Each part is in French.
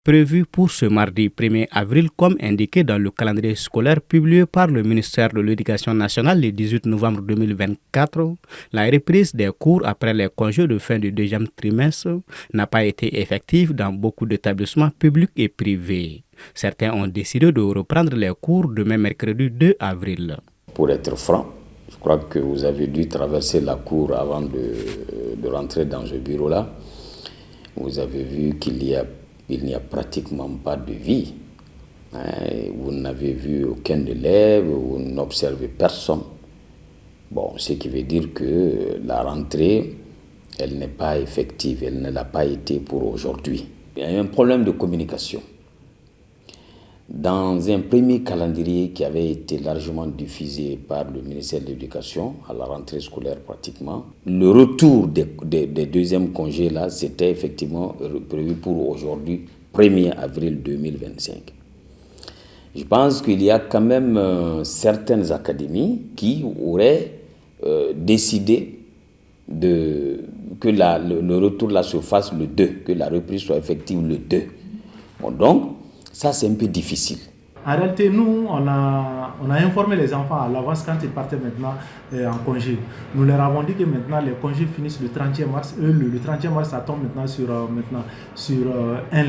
prévu pour ce mardi 1er avril comme indiqué dans le calendrier scolaire publié par le ministère de l'Éducation nationale le 18 novembre 2024. La reprise des cours après les congés de fin du deuxième trimestre n'a pas été effective dans beaucoup d'établissements publics et privés. Certains ont décidé de reprendre les cours demain mercredi 2 avril. Pour être franc, je crois que vous avez dû traverser la cour avant de rentrer dans ce bureau-là. Vous avez vu qu'il n'y a pratiquement pas de vie. Vous n'avez vu aucun élève, vous n'observez personne. Bon, ce qui veut dire que la rentrée, elle n'est pas effective, elle ne l'a pas été pour aujourd'hui. Il y a eu un problème de communication. Dans un premier calendrier qui avait été largement diffusé par le ministère de l'Éducation, à la rentrée scolaire pratiquement, le retour des deuxièmes congés, là, c'était effectivement prévu pour aujourd'hui, 1er avril 2025. Je pense qu'il y a quand même certaines académies qui auraient décidé que le retour là se fasse le 2, que la reprise soit effective le 2. Bon, donc, ça, c'est un peu difficile. En réalité, nous, on a informé les enfants à l'avance quand ils partaient maintenant en congé. Nous leur avons dit que maintenant, les congés finissent le 30e mars. Le 30e mars, ça tombe maintenant sur un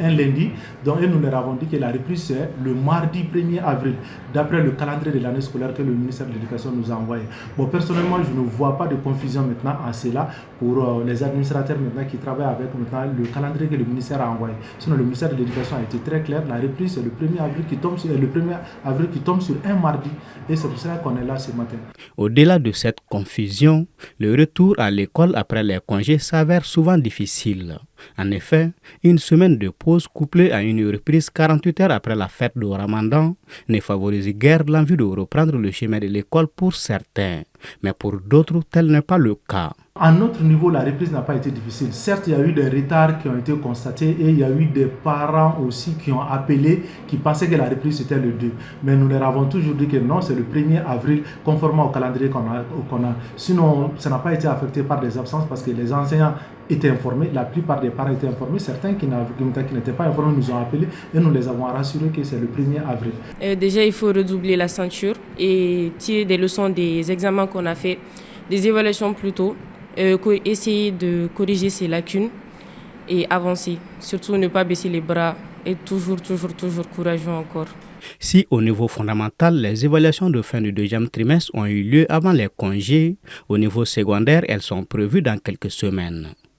lundi. Donc, nous leur avons dit que la reprise, c'est le mardi 1er avril, d'après le calendrier de l'année scolaire que le ministère de l'Éducation nous a envoyé. Bon, personnellement, je ne vois pas de confusion maintenant à cela pour les administrateurs maintenant qui travaillent avec maintenant le calendrier que le ministère a envoyé. Sinon, le ministère de l'Éducation a été très clair. La reprise, c'est le 1er avril qui tombe sur un mardi. Et c'est pour cela qu'on est là ce matin. Au-delà de cette confusion, le retour à l'école après les congés s'avère souvent difficile. En effet, une semaine de pause couplée à une reprise 48 heures après la fête de Ramadan ne favorise guère l'envie de reprendre le chemin de l'école pour certains. Mais pour d'autres, tel n'est pas le cas. À notre niveau, la reprise n'a pas été difficile. Certes, il y a eu des retards qui ont été constatés et il y a eu des parents aussi qui ont appelé, qui pensaient que la reprise c'était le 2. Mais nous leur avons toujours dit que non, c'est le 1er avril, conformément au calendrier qu'on a. Sinon, ça n'a pas été affecté par des absences parce que les enseignants étaient informés, la plupart des parents étaient informés, certains qui n'étaient pas informés nous ont appelés et nous les avons rassurés que c'est le 1er avril. Déjà, il faut redoubler la ceinture et tirer des leçons des examens qu'on a fait, des évaluations plutôt. Essayer de corriger ses lacunes et avancer. Surtout ne pas baisser les bras et toujours courageux encore. Si au niveau fondamental, les évaluations de fin du deuxième trimestre ont eu lieu avant les congés, au niveau secondaire, elles sont prévues dans quelques semaines.